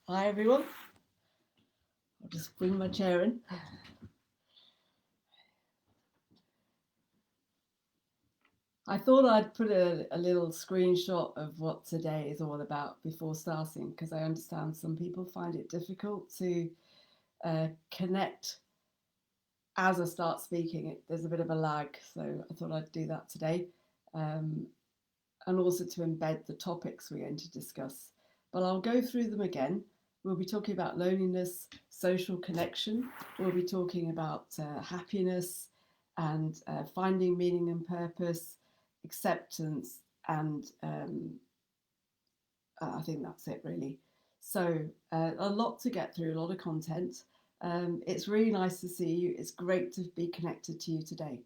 Hi everyone. I'll just bring my chair in. I thought I'd put a little screenshot of what today is all about before starting because I understand some people find it difficult to connect as I start speaking. There's a bit of a lag, so I thought I'd do that today, um, and also to embed the topics we're going to discuss. But I'll go through them again. We'll be talking about loneliness, social connection. We'll be talking about happiness and finding meaning and purpose, acceptance, and I think that's it really. So, a lot to get through, a lot of content. It's really nice to see you. It's great to be connected to you today.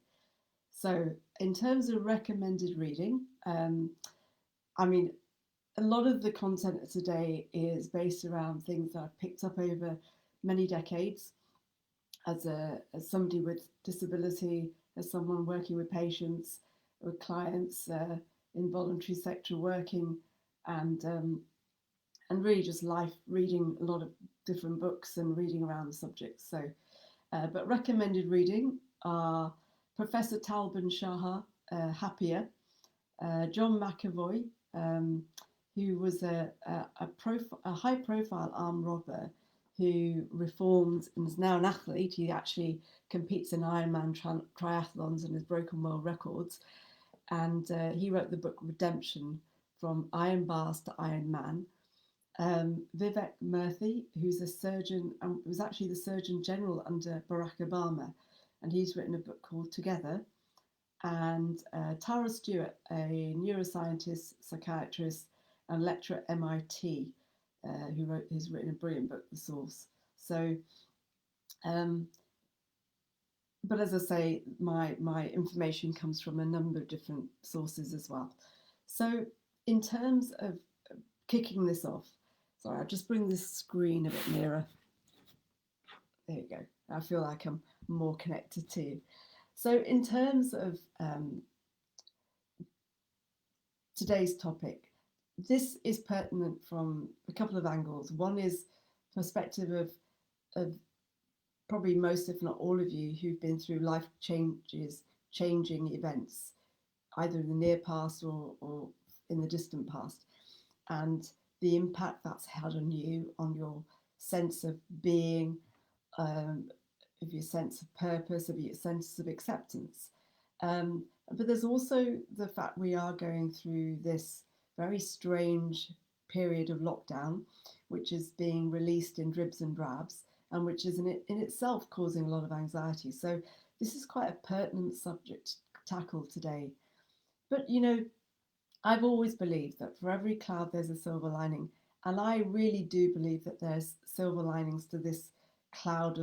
So, in terms of recommended reading, I mean, a lot of the content today is based around things that I've picked up over many decades as somebody with disability, as someone working with patients, with clients in voluntary sector working, and um, and really just life reading a lot of different books and reading around the subject. So, but recommended reading are Professor Talbin Shah, Happier, John McAvoy, um, who was a high profile armed robber who reformed and is now an athlete. He actually competes in Ironman triathlons and has broken world records. And he wrote the book Redemption, From Iron Bars to Iron Man. Vivek Murthy, who's a surgeon and was actually the Surgeon General under Barack Obama, and he's written a book called Together. And Tara Stewart, a neuroscientist, psychiatrist, and lecturer at MIT, who's written a brilliant book, The Source. So, um, but as I say, my information comes from a number of different sources as well. So, in terms of kicking this off, sorry, I'll just bring this screen a bit nearer. There you go. I feel like I'm more connected to you. So, in terms of today's topic, this is pertinent from a couple of angles. One is perspective of probably most, if not all of you, who've been through life changing events, either in the near past or in the distant past, and the impact that's had on you, on your sense of being, um, of your sense of purpose, of your sense of acceptance. But there's also the fact we are going through this very strange period of lockdown, which is being released in dribs and drabs, and which is in itself causing a lot of anxiety. So this is quite a pertinent subject to tackle today. But I've always believed that for every cloud there's a silver lining, and I really do believe that there's silver linings to this cloud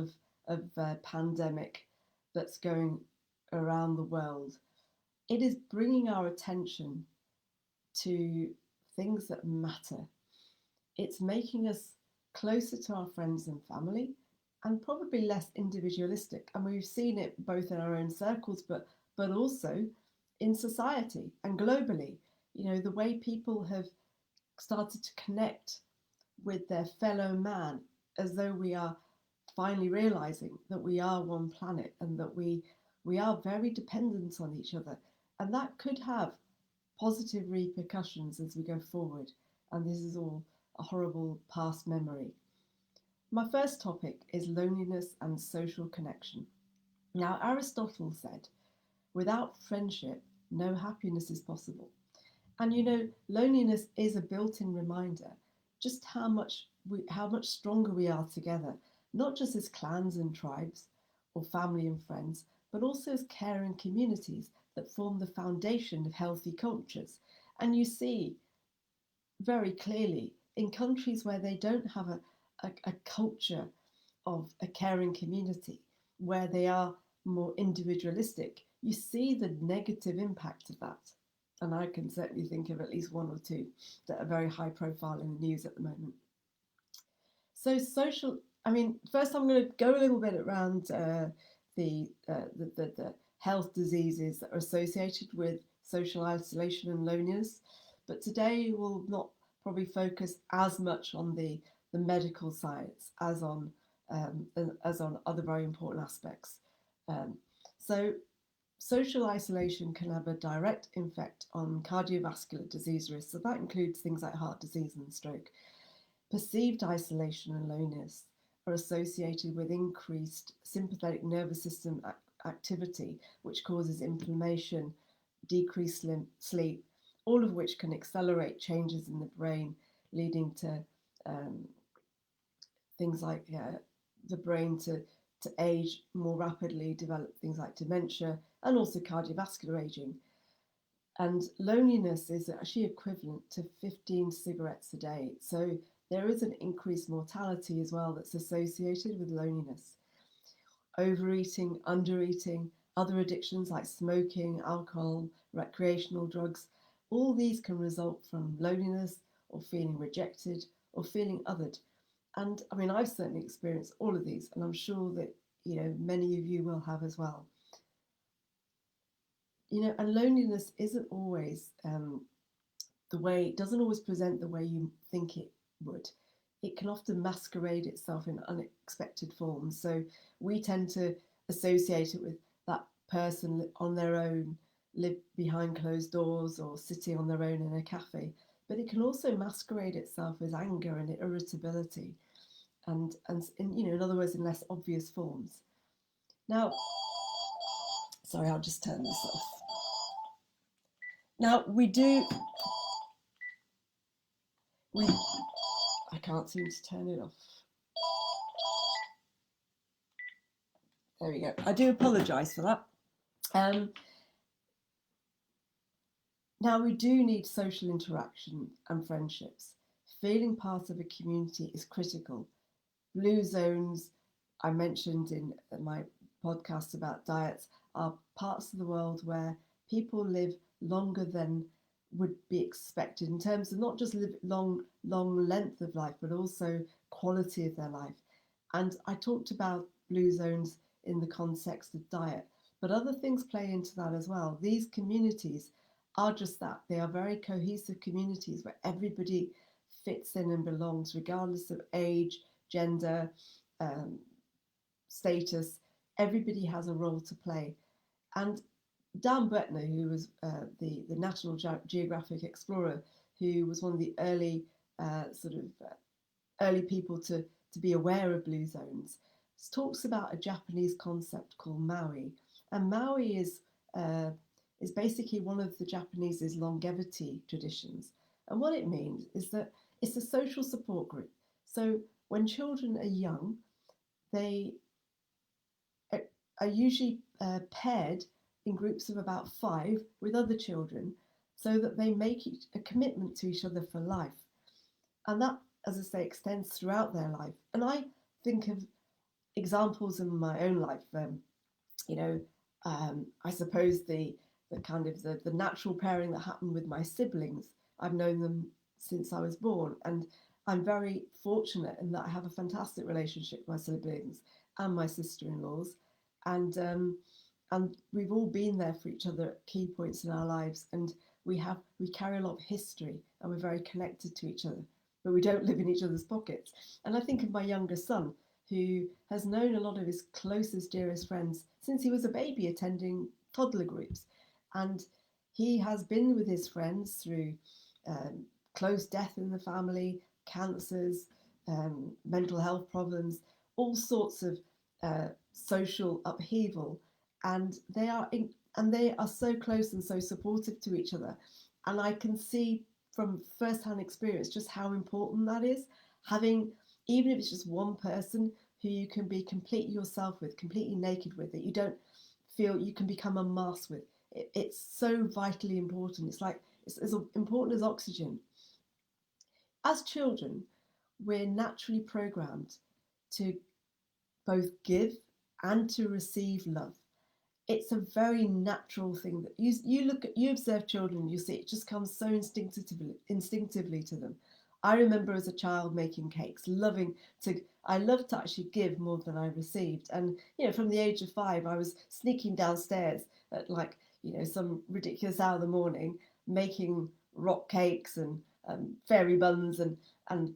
of pandemic that's going around the world. It is bringing our attention to things that matter. It's making us closer to our friends and family and probably less individualistic. And we've seen it both in our own circles, but also in society and globally. The way people have started to connect with their fellow man as though we are finally realizing that we are one planet and that we are very dependent on each other, and that could have positive repercussions as we go forward. And this is all a horrible past memory. My first topic is loneliness and social connection. Now, Aristotle said, without friendship, no happiness is possible. And loneliness is a built-in reminder just how much stronger we are together, not just as clans and tribes or family and friends, but also as caring communities that form the foundation of healthy cultures. And you see very clearly in countries where they don't have a culture of a caring community, where they are more individualistic, you see the negative impact of that. And I can certainly think of at least one or two that are very high profile in the news at the moment. So first I'm going to go a little bit around the health diseases that are associated with social isolation and loneliness. But today we'll not probably focus as much on the the medical science as on other very important aspects. So social isolation can have a direct effect on cardiovascular disease risk. So that includes things like heart disease and stroke. Perceived isolation and loneliness are associated with increased sympathetic nervous system activity, which causes inflammation, decreased sleep, all of which can accelerate changes in the brain, leading to um, things like the brain to age more rapidly, develop things like dementia, and also cardiovascular aging. And loneliness is actually equivalent to 15 cigarettes a day. So there is an increased mortality as well that's associated with loneliness. Overeating, undereating, other addictions like smoking, alcohol, recreational drugs, all these can result from loneliness or feeling rejected or feeling othered. And I mean, I've certainly experienced all of these, and I'm sure that, many of you will have as well. And loneliness isn't always doesn't always present the way you think it would. It can often masquerade itself in unexpected forms. So we tend to associate it with that person on their own, live behind closed doors or sitting on their own in a cafe. But it can also masquerade itself as anger and irritability, and in other words, in less obvious forms. Now, sorry, I'll just turn this off. Now I can't seem to turn it off. There we go. I do apologise for that. Now, we do need social interaction and friendships. Feeling part of a community is critical. Blue zones, I mentioned in my podcast about diets, are parts of the world where people live longer than would be expected in terms of not just long length of life, but also quality of their life. And I talked about blue zones in the context of diet, but other things play into that as well. These communities are just that. They are very cohesive communities where everybody fits in and belongs, regardless of age, gender, status. Everybody has a role to play. And Dan Buettner, who was the National Geographic explorer, who was one of the early early people to be aware of blue zones, talks about a Japanese concept called Maui. And Maui is basically one of the Japanese's longevity traditions. And what it means is that it's a social support group. So when children are young, they are usually paired in groups of about 5 with other children so that they make a commitment to each other for life. And that, as I say, extends throughout their life. And I think of examples in my own life. I suppose the kind of the natural pairing that happened with my siblings. I've known them since I was born, and I'm very fortunate in that I have a fantastic relationship with my siblings and my sister-in-laws, and we've all been there for each other at key points in our lives, and we carry a lot of history, and we're very connected to each other, but we don't live in each other's pockets. And I think of my younger son, who has known a lot of his closest, dearest friends since he was a baby, attending toddler groups. And he has been with his friends through close death in the family, cancers, mental health problems, all sorts of social upheaval. And they are so close and so supportive to each other. And I can see from first-hand experience just how important that is, having, even if it's just one person who you can be completely yourself with, completely naked with, that you don't feel you can become a mass with. It's so vitally important. It's as important as oxygen. As children, we're naturally programmed to both give and to receive love. It's a very natural thing that you observe children, you see it just comes so instinctively to them. I remember as a child making cakes, I loved to actually give more than I received. And, from the age of 5, I was sneaking downstairs at some ridiculous hour of the morning, making rock cakes and fairy buns and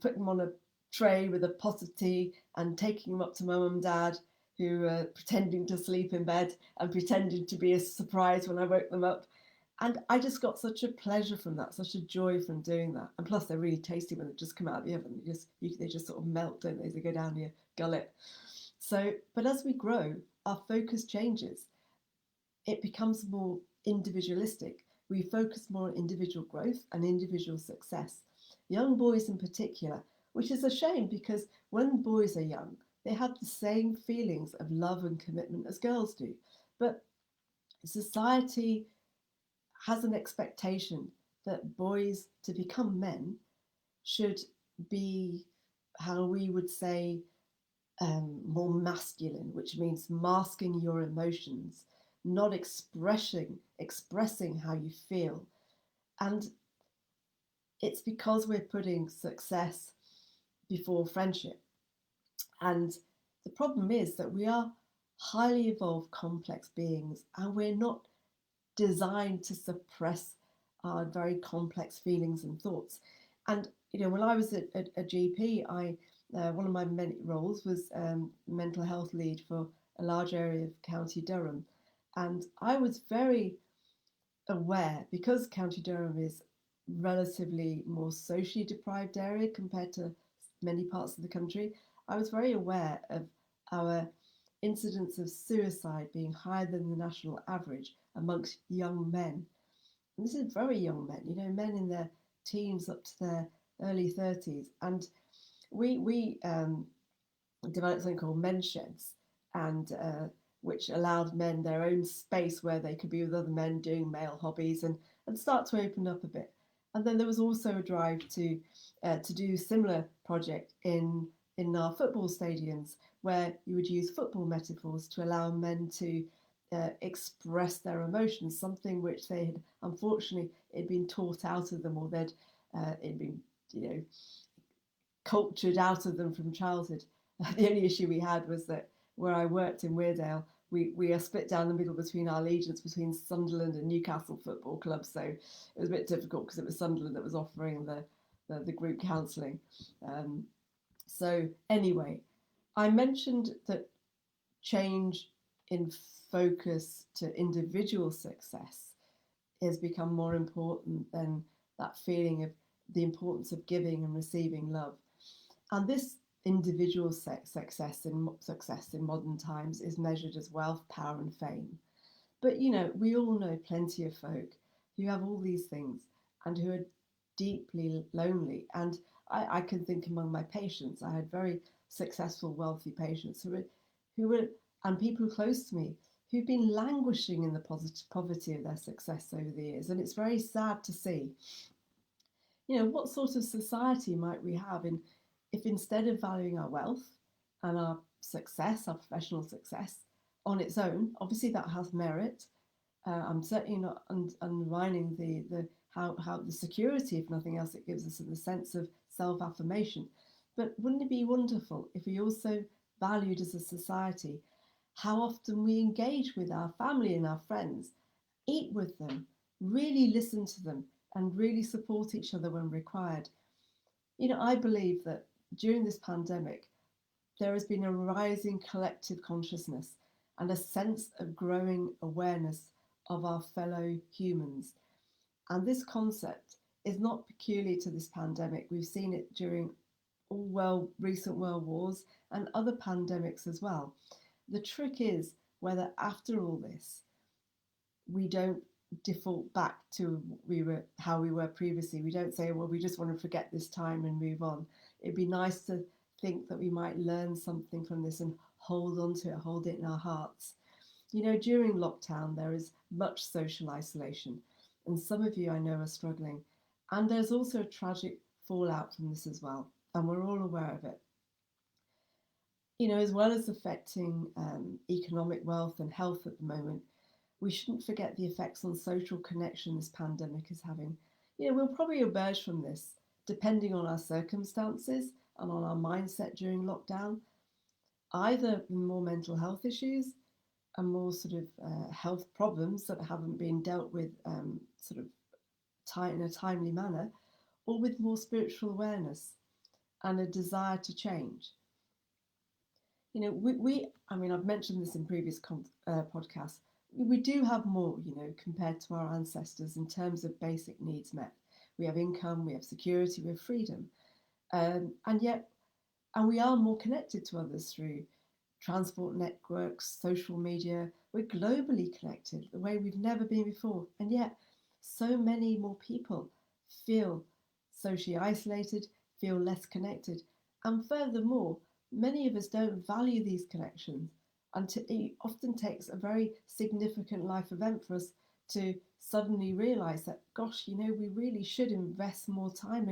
putting them on a tray with a pot of tea and taking them up to mum and dad, who were pretending to sleep in bed and pretending to be a surprise when I woke them up. And I just got such a pleasure from that, such a joy from doing that. And plus, they're really tasty when they just come out of the oven. They just sort of melt, don't they? They go down your gullet. So, but as we grow, our focus changes. It becomes more individualistic. We focus more on individual growth and individual success. Young boys in particular, which is a shame because when boys are young, they have the same feelings of love and commitment as girls do. But society has an expectation that boys, to become men, should be, how we would say, more masculine, which means masking your emotions, not expressing how you feel. And it's because we're putting success before friendship. And the problem is that we are highly evolved, complex beings, and we're not designed to suppress our very complex feelings and thoughts. And when I was a GP, I one of my many roles was mental health lead for a large area of County Durham, and I was very aware, because County Durham is relatively more socially deprived area compared to many parts of the country. I was very aware of our incidence of suicide being higher than the national average amongst young men. And this is very young men, men in their teens up to their early 30s. And we developed something called men's sheds, and which allowed men their own space where they could be with other men doing male hobbies and start to open up a bit. And then there was also a drive to do a similar project in our football stadiums, where you would use football metaphors to allow men to express their emotions, something which they had, unfortunately, it'd been taught out of them, or it'd been cultured out of them from childhood. The only issue we had was that where I worked in Weardale, we are split down the middle between our allegiance between Sunderland and Newcastle football clubs, so it was a bit difficult because it was Sunderland that was offering the group counselling. So anyway, I mentioned that change in focus to individual success has become more important than that feeling of the importance of giving and receiving love. And this individual success in modern times is measured as wealth, power, and fame. But we all know plenty of folk who have all these things and who are deeply lonely. And I can think among my patients, I had very successful, wealthy patients who were, and people close to me who've been languishing in the poverty of their success over the years. And it's very sad to see. What sort of society might we have if instead of valuing our wealth and our success, our professional success on its own, obviously that has merit. I'm certainly not undermining the how the security, if nothing else, it gives us in the sense of self-affirmation. But wouldn't it be wonderful if we also valued as a society how often we engage with our family and our friends, eat with them, really listen to them, and really support each other when required? I believe that during this pandemic, there has been a rising collective consciousness and a sense of growing awareness of our fellow humans. And this concept is not peculiar to this pandemic. We've seen it during recent world wars and other pandemics as well. The trick is whether after all this, we don't default back to how we were previously. We don't say, well, we just want to forget this time and move on. It'd be nice to think that we might learn something from this and hold on to it, hold it in our hearts. During lockdown, there is much social isolation, and some of you I know are struggling. And there's also a tragic fallout from this as well, and we're all aware of it. As well as affecting economic wealth and health at the moment, we shouldn't forget the effects on social connection this pandemic is having. We'll probably emerge from this, depending on our circumstances and on our mindset during lockdown, either more mental health issues and more sort of health problems that haven't been dealt with in a timely manner, or with more spiritual awareness. and a desire to change. I mean, I've mentioned this in previous podcasts. We do have more, compared to our ancestors in terms of basic needs met. We have income, we have security, we have freedom. And yet, and we are more connected to others through transport networks, social media. We're globally connected the way we've never been before. And yet, so many more people feel socially isolated, feel less connected. And furthermore, many of us don't value these connections. And it often takes a very significant life event for us to suddenly realize that, gosh, we really should invest more time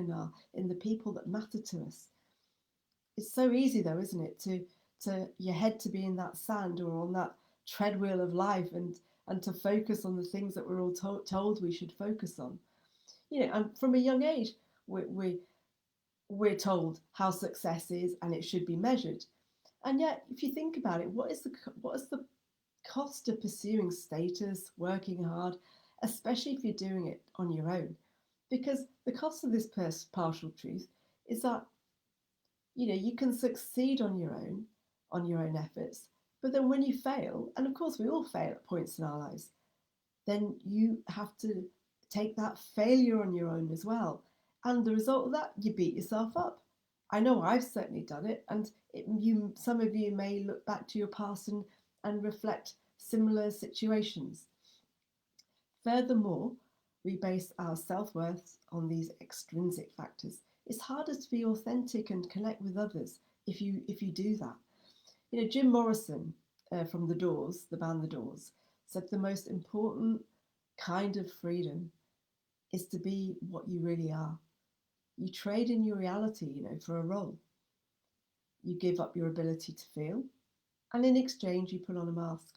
in the people that matter to us. It's so easy though, isn't it, to your head to be in that sand or on that treadwheel of life, and to focus on the things that we're all told we should focus on. And from a young age, we're told how success is and it should be measured. And yet, if you think about it, what is the cost of pursuing status, working hard, especially if you're doing it on your own? Because the cost of this partial truth is that you can succeed on your own efforts, but then when you fail, and of course we all fail at points in our lives, then you have to take that failure on your own as well. And the result of that, you beat yourself up. I know I've certainly done it, and some of you may look back to your past and reflect similar situations. Furthermore, we base our self-worth on these extrinsic factors. It's harder to be authentic and connect with others if you do that. Jim Morrison from The Doors, the band The Doors, said the most important kind of freedom is to be what you really are. You trade in your reality, for a role. You give up your ability to feel, and in exchange, you put on a mask.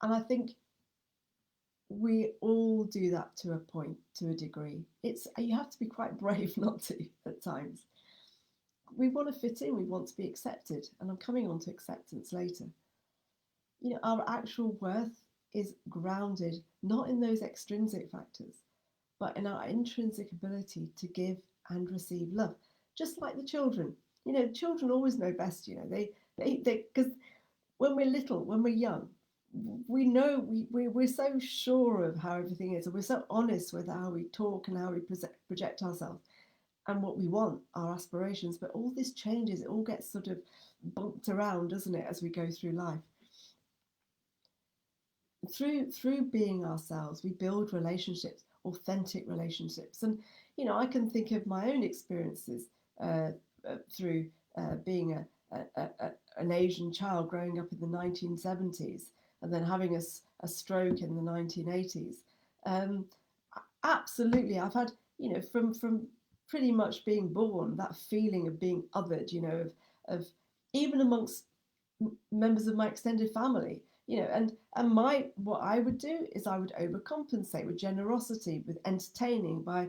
And I think we all do that to a point, to a degree. You have to be quite brave not to at times. We want to fit in, we want to be accepted, and I'm coming on to acceptance later. Our actual worth is grounded not in those extrinsic factors, but in our intrinsic ability to give and receive love. Just like the children. Children always know best, they because when we're little, when we're young, we know we're so sure of how everything is, and we're so honest with how we talk and how we project ourselves and what we want, our aspirations. But all this changes, it all gets sort of bumped around, doesn't it, as we go through life. Through being ourselves, we build relationships, authentic relationships. And I can think of my own experiences through being an Asian child growing up in the 1970s and then having a stroke in the 1980s. Absolutely, I've had, from pretty much being born, that feeling of being othered, of even amongst members of my extended family, and what I would do is I would overcompensate with generosity, with entertaining, by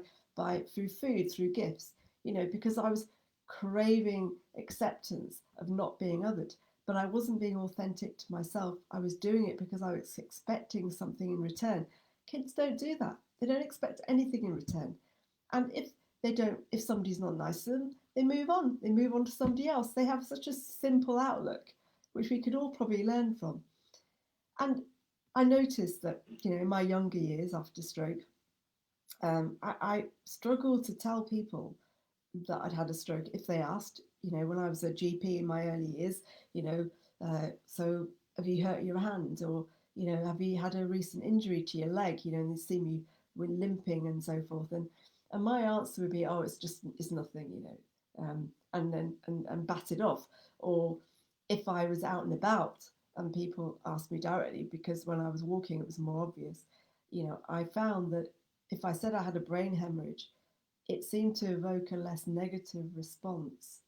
through food, through gifts, because I was craving acceptance of not being othered. But I wasn't being authentic to myself. I was doing it because I was expecting something in return. Kids don't do that. They don't expect anything in return. And if somebody's not nice to them, they move on. They move on to somebody else. They have such a simple outlook, which we could all probably learn from. And I noticed that, in my younger years after stroke, I struggled to tell people that I'd had a stroke if they asked. When I was a GP in my early years, so have you hurt your hand, or have you had a recent injury to your leg? And they see me with limping and so forth, and my answer would be, oh, it's nothing, and then and bat it off. Or if I was out and about and people asked me directly, because when I was walking it was more obvious, I found that if I said I had a brain hemorrhage, it seemed to evoke a less negative response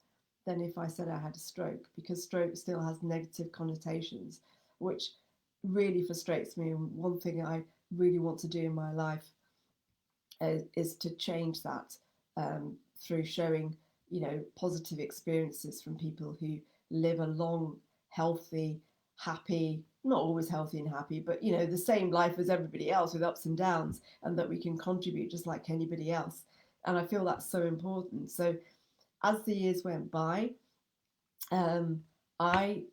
than if I said I had a stroke, because stroke still has negative connotations, which really frustrates me. And one thing I really want to do in my life is to change that, through showing, positive experiences from people who live a long, healthy, happy, not always healthy and happy, but the same life as everybody else with ups and downs, and that we can contribute just like anybody else. And I feel that's so important. So as the years went by, I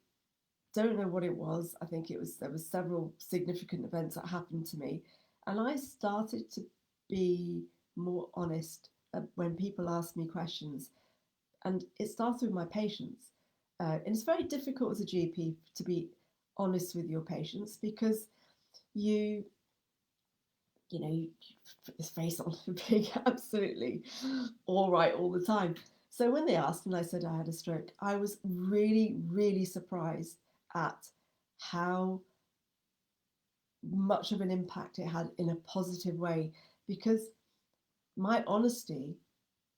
don't know what it was. I think there was several significant events that happened to me, and I started to be more honest when people asked me questions. And it started with my patients. And it's very difficult as a GP to be honest with your patients because you you put this face on being absolutely all right all the time. So when they asked and I said I had a stroke, I was really, really surprised at how much of an impact it had in a positive way, because my honesty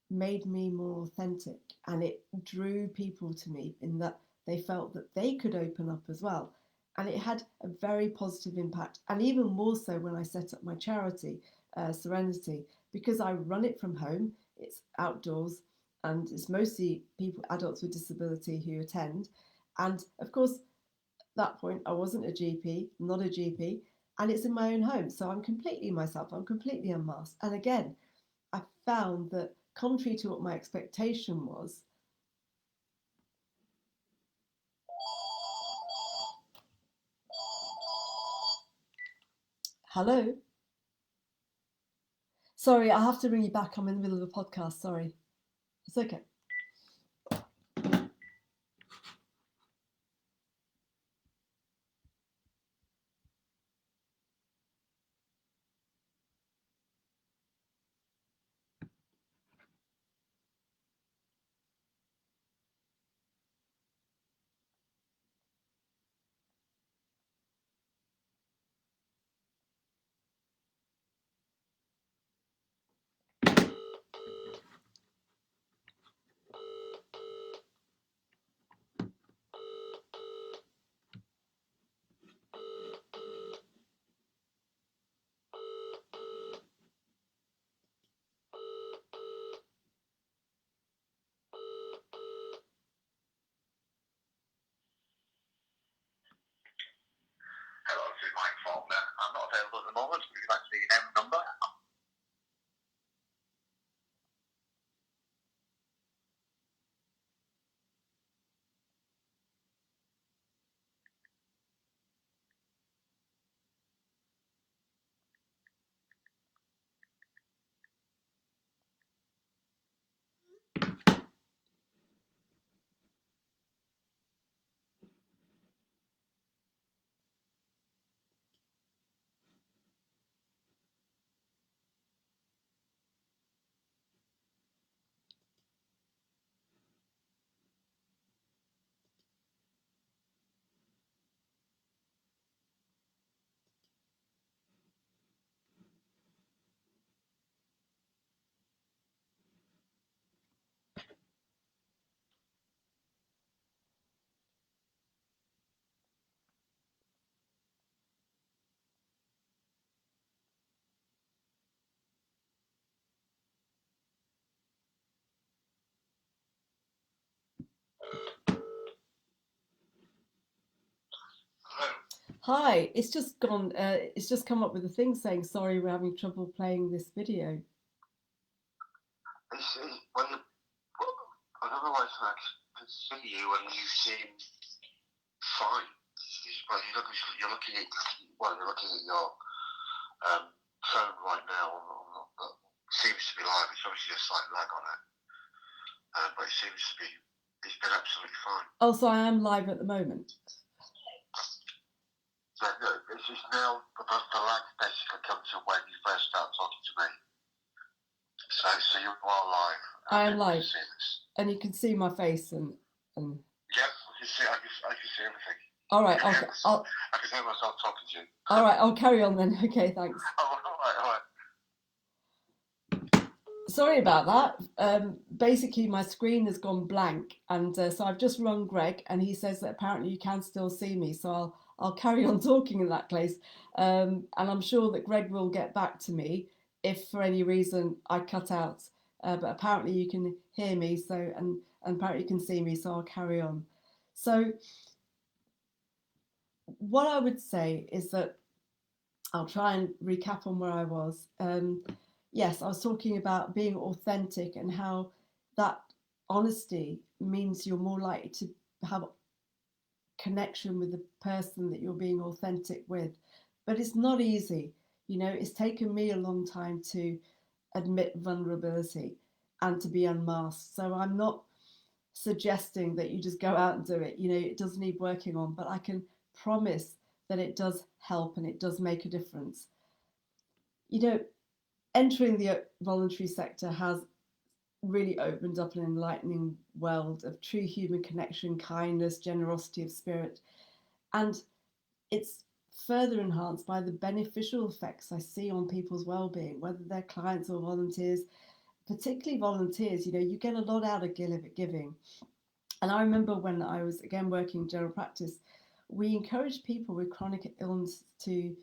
made me more authentic, and it drew people to me in that they felt that they could open up as well. And it had a very positive impact, and even more so when I set up my charity, Serenity, because I run it from home, it's outdoors, and it's mostly people, adults with disability, who attend. And of course, at that point, I wasn't a GP, not a GP, and it's in my own home. So I'm completely myself, I'm completely unmasked. And again, I found that contrary to what my expectation was, hello? Sorry, I have to ring you back. I'm in the middle of a podcast. Sorry. It's okay. Hello, this is Mike Faulkner. I'm not available at the moment. Would you like to leave your name and number? Hi, it's just gone. It's just come up with a thing saying, sorry, we're having trouble playing this video. When I don't know why I can see you and you seem fine. Well, you're looking at your phone right now. Seems to be live. It's obviously a slight lag on it, but it seems to be. It's been absolutely fine. Oh, so I am live at the moment. Yeah, no, it's just now the lag basically comes to when you first start talking to me. So you are live. I am live, and you can see my face and. Yeah, I can see everything. All right, I can hear myself talking to you. All right, I'll carry on then. Okay, thanks. All right. Sorry about that. Basically, my screen has gone blank, and so I've just rung Greg, and he says that apparently you can still see me. So I'll carry on talking in that case, and I'm sure that Greg will get back to me if for any reason I cut out. But apparently you can hear me, so and apparently you can see me, so I'll carry on. So what I would say is that I'll try and recap on where I was. Yes, I was talking about being authentic and how that honesty means you're more likely to have connection with the person that you're being authentic with. But it's not easy. You know, it's taken me a long time to admit vulnerability and to be unmasked. So I'm not suggesting that you just go out and do it. You know, it does need working on, but I can promise that it does help and it does make a difference. You know, entering the voluntary sector has really opened up an enlightening world of true human connection, kindness, generosity of spirit. And it's further enhanced by the beneficial effects I see on people's well-being, whether they're clients or volunteers, particularly volunteers. You know, you get a lot out of giving. And I remember when I was again working in general practice, we encouraged people with chronic illness to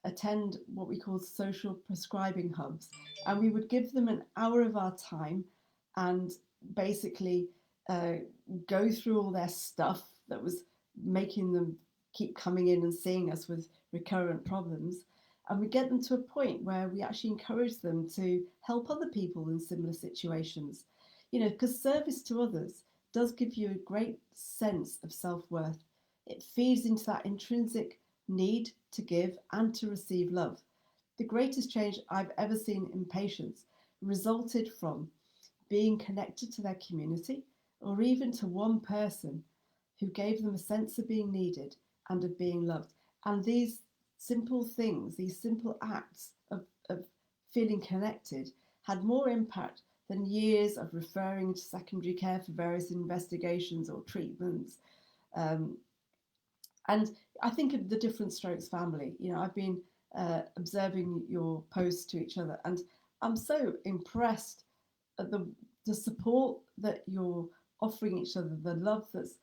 attend what we call social prescribing hubs. And we would give them an hour of our time and basically uh, go through all their stuff that was making them keep coming in and seeing us with recurrent problems. And we get them to a point where we actually encourage them to help other people in similar situations. You know, because service to others does give you a great sense of self worth. It feeds into that intrinsic need to give and to receive love. The greatest change I've ever seen in patients resulted from being connected to their community or even to one person who gave them a sense of being needed and of being loved. And these simple things, these simple acts of feeling connected, had more impact than years of referring to secondary care for various investigations or treatments. Um, and I think of the Different Strokes family. You know, I've been observing your posts to each other, and I'm so impressed at the support that you're offering each other, the love that's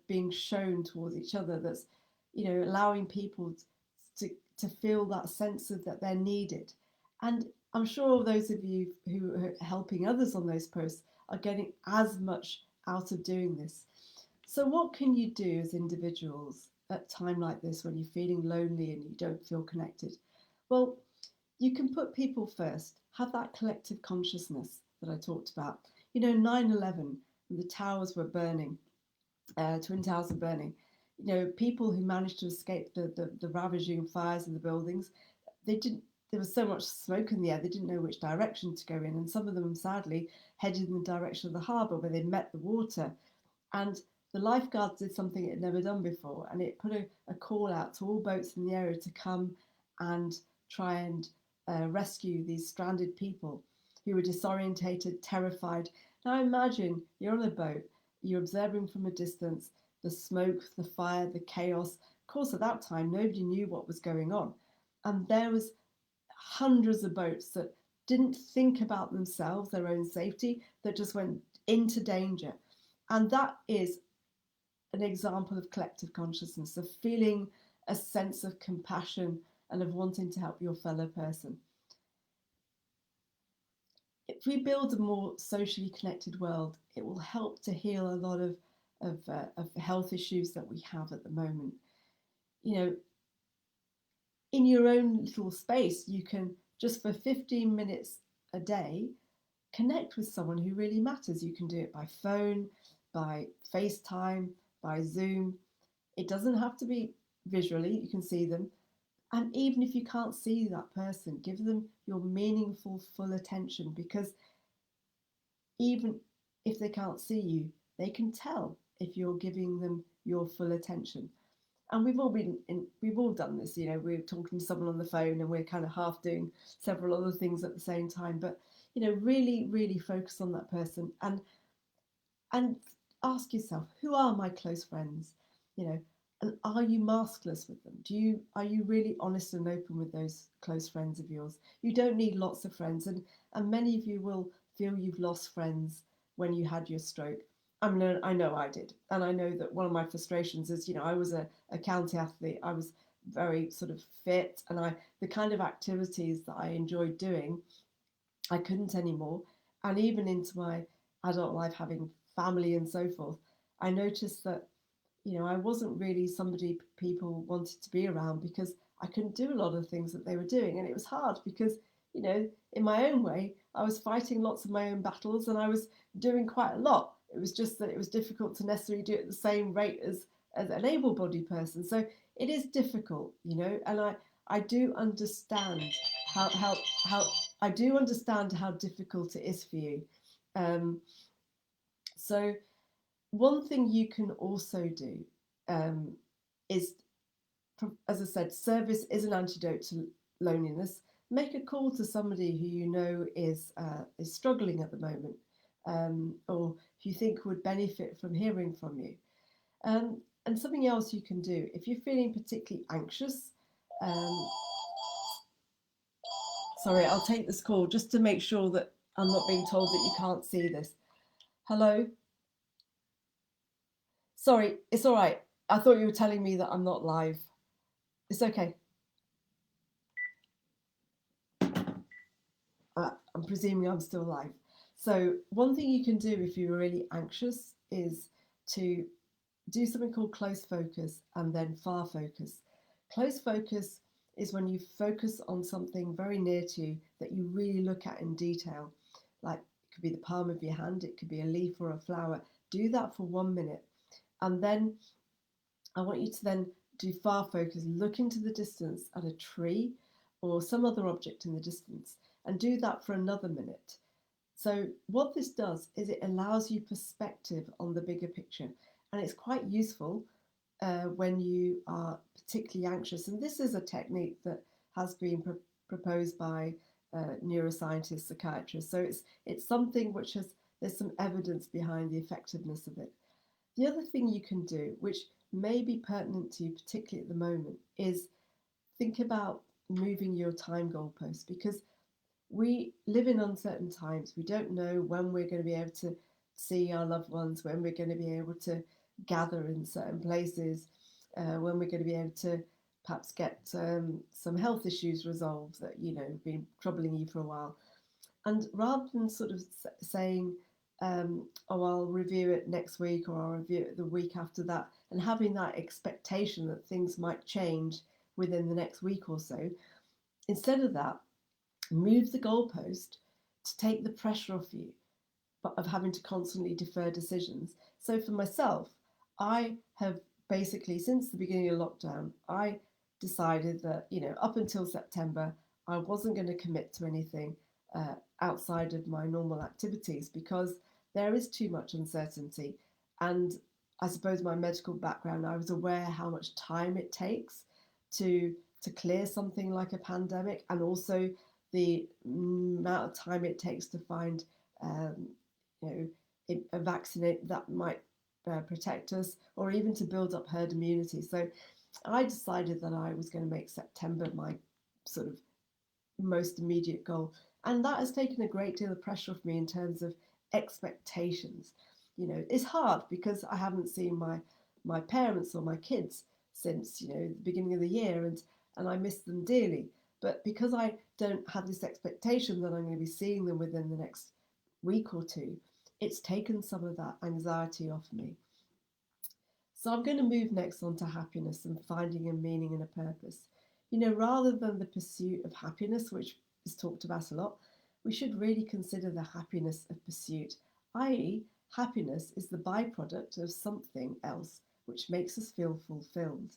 being shown towards each other, that's, you know, allowing people to feel that sense of that they're needed. And I'm sure those of you who are helping others on those posts are getting as much out of doing this. So, what can you do as individuals at a time like this when you're feeling lonely and you don't feel connected? Well, you can put people first, have that collective consciousness that I talked about. You know, 9/11, the towers were burning, Twin Towers were burning. You know, people who managed to escape the ravaging fires in the buildings, they didn't. There was so much smoke in the air, they didn't know which direction to go in, and some of them sadly headed in the direction of the harbour where they met the water. And the lifeguards did something it had never done before, and it put a call out to all boats in the area to come and try and rescue these stranded people who were disorientated, terrified. Now imagine you're on a boat, you're observing from a distance the smoke, the fire, the chaos. Of course, at that time, nobody knew what was going on. And there was hundreds of boats that didn't think about themselves, their own safety, that just went into danger. And that is an example of collective consciousness, of feeling a sense of compassion and of wanting to help your fellow person. If we build a more socially connected world, it will help to heal a lot of health issues that we have at the moment. You know, in your own little space, you can just for 15 minutes a day connect with someone who really matters. You can do it by phone, by FaceTime, by Zoom. It doesn't have to be visually, you can see them. And even if you can't see that person, give them your meaningful, full attention, because even if they can't see you, they can tell if you're giving them your full attention. And we've all done this, you know, we're talking to someone on the phone and we're kind of half doing several other things at the same time. But, you know, really focus on that person and ask yourself, who are my close friends? You know, and are you maskless with them? Are you really honest and open with those close friends of yours? You don't need lots of friends, and many of you will feel you've lost friends when you had your stroke. I know I did, and I know that one of my frustrations is, you know, I was a county athlete. I was very sort of fit, and the kind of activities that I enjoyed doing, I couldn't anymore. And even into my adult life, having family and so forth, I noticed that, you know, I wasn't really somebody people wanted to be around because I couldn't do a lot of things that they were doing. And it was hard because, in my own way, I was fighting lots of my own battles and I was doing quite a lot. It was just that it was difficult to necessarily do it at the same rate as an able-bodied person. So it is difficult, and I do understand how I do understand how difficult it is for you. Um, so one thing you can also do um, is, as I said, service is an antidote to loneliness. Make a call to somebody who you know is struggling at the moment, or who you think would benefit from hearing from you. And something else you can do if you're feeling particularly anxious. Um, Sorry, I'll take this call just to make sure that I'm not being told that you can't see this. Hello? Sorry, it's all right. I thought you were telling me that I'm not live. It's okay. I'm presuming I'm still live. So, one thing you can do if you're really anxious is to do something called close focus and then far focus. Close focus is when you focus on something very near to you that you really look at in detail. Like it could be the palm of your hand, it could be a leaf or a flower. Do that for 1 minute. And then I want you to then do far focus, look into the distance at a tree or some other object in the distance, and do that for another minute. So, what this does is it allows you perspective on the bigger picture, and it's quite useful when you are particularly anxious. And this is a technique that has been proposed by neuroscientists, psychiatrists. So, it's something which has there's some evidence behind the effectiveness of it. The other thing you can do, which may be pertinent to you, particularly at the moment, is think about moving your time goalpost because we live in uncertain times. We don't know when we're going to be able to see our loved ones, when we're going to be able to gather in certain places, when we're going to be able to perhaps get some health issues resolved that have been troubling you for a while. And rather than sort of saying, "Oh, I'll review it next week," or "I'll review it the week after that," and having that expectation that things might change within the next week or so, instead of that, move the goalpost to take the pressure off you of having to constantly defer decisions. So for myself, I have basically, since the beginning of lockdown, I decided that, up until September, I wasn't going to commit to anything outside of my normal activities because there is too much uncertainty. And I suppose my medical background, I was aware how much time it takes to clear something like a pandemic, and also the amount of time it takes to find a vaccinate that might protect us, or even to build up herd immunity. So I decided that I was going to make September my sort of most immediate goal. And that has taken a great deal of pressure off me in terms of expectations. It's hard because I haven't seen my parents or my kids since, the beginning of the year, and I miss them dearly. But because I don't have this expectation that I'm going to be seeing them within the next week or two, it's taken some of that anxiety off me. So I'm going to move next on to happiness and finding a meaning and a purpose. Rather than the pursuit of happiness, which is talked about a lot, we should really consider the happiness of pursuit, i.e., happiness is the byproduct of something else which makes us feel fulfilled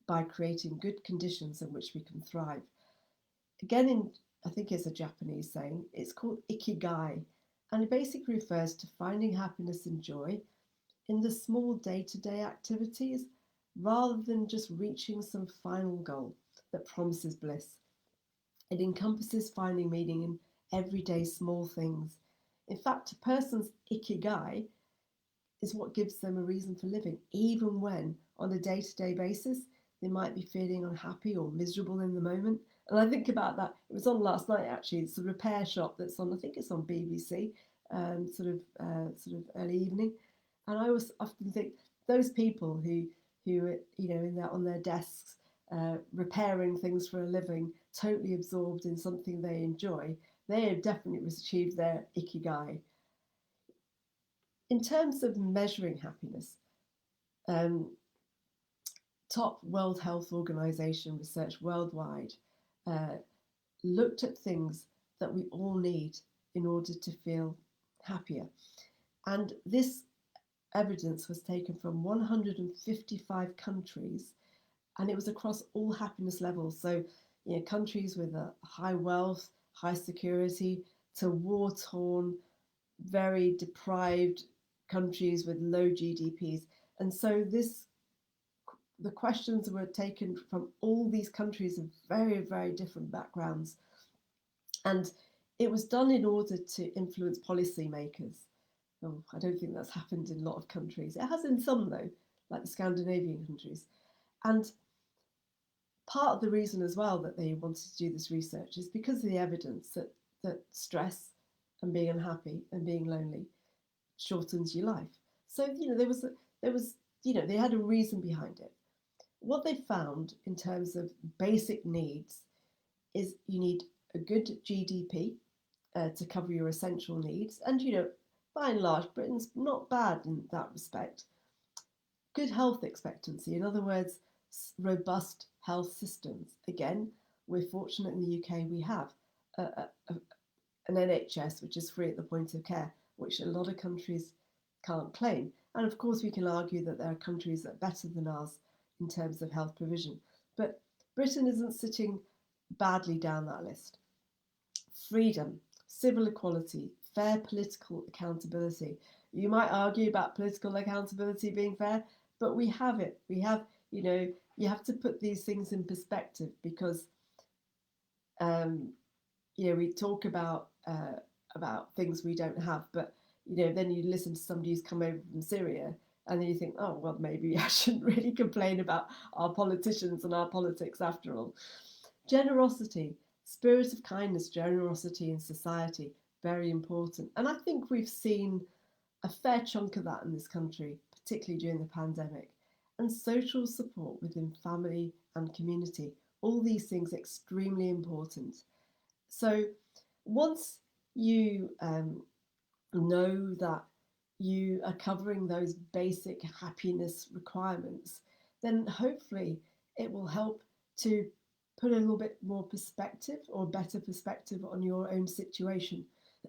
by creating good conditions in which we can thrive. Again, I think it's a Japanese saying, it's called ikigai, and it basically refers to finding happiness and joy in the small day-to-day activities rather than just reaching some final goal that promises bliss. It encompasses finding meaning in everyday small things. In fact, a person's ikigai is what gives them a reason for living, even when on a day-to-day basis they might be feeling unhappy or miserable in the moment. And I think about that. It was on last night actually. It's a repair shop that's on. I think it's on BBC, sort of early evening. And I always often think those people who in their on their desks repairing things for a living, totally absorbed in something they enjoy, they have definitely achieved their ikigai. In terms of measuring happiness, um, top World Health Organization research worldwide uh, looked at things that we all need in order to feel happier. And this evidence was taken from 155 countries, and it was across all happiness levels. So, countries with a high wealth, high security, to war-torn, very deprived countries with low GDPs. And so the questions were taken from all these countries of very, very different backgrounds. And it was done in order to influence policymakers. Oh, I don't think that's happened in a lot of countries. It has in some, though, like the Scandinavian countries. And part of the reason as well that they wanted to do this research is because of the evidence that stress and being unhappy and being lonely shortens your life. So, they had a reason behind it. What they found in terms of basic needs is you need a good GDP to cover your essential needs. And, by and large, Britain's not bad in that respect. Good health expectancy, in other words, robust health systems. Again, we're fortunate in the UK, we have an NHS which is free at the point of care, which a lot of countries can't claim. And of course, we can argue that there are countries that are better than ours in terms of health provision. But Britain isn't sitting badly down that list. Freedom, civil equality, fair political accountability. You might argue about political accountability being fair, but we have it. We have, you have to put these things in perspective because, we talk about things we don't have, but then you listen to somebody who's come over from Syria, and then you think, oh well, maybe I shouldn't really complain about our politicians and our politics after all. Generosity, spirit of kindness, generosity in society, very important. And I think we've seen a fair chunk of that in this country, particularly during the pandemic. And social support within family and community, all these things extremely important. So once you know that you are covering those basic happiness requirements, then hopefully it will help to put a little bit more perspective or better perspective on your own situation.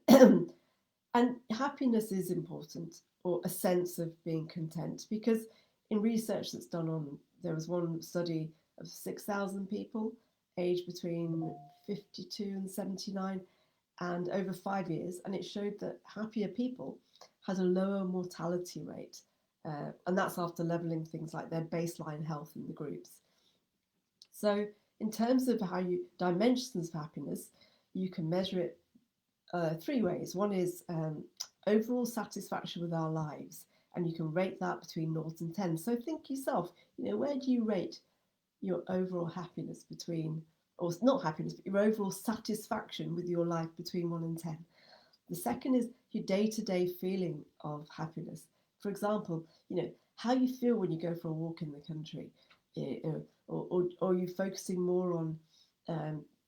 And happiness is important, or a sense of being content, because in research that's done on, there was one study of 6,000 people aged between 52 and 79 and over 5 years, and it showed that happier people had a lower mortality rate, and that's after levelling things like their baseline health in the groups. So in terms of how you dimensions of happiness, you can measure it three ways. One is overall satisfaction with our lives, and you can rate that between 0 and 10. So think yourself, where do you rate your overall happiness between, or not happiness, but your overall satisfaction with your life between 1 and 10? The second is your day-to-day feeling of happiness. For example, how you feel when you go for a walk in the country, or are you focusing more on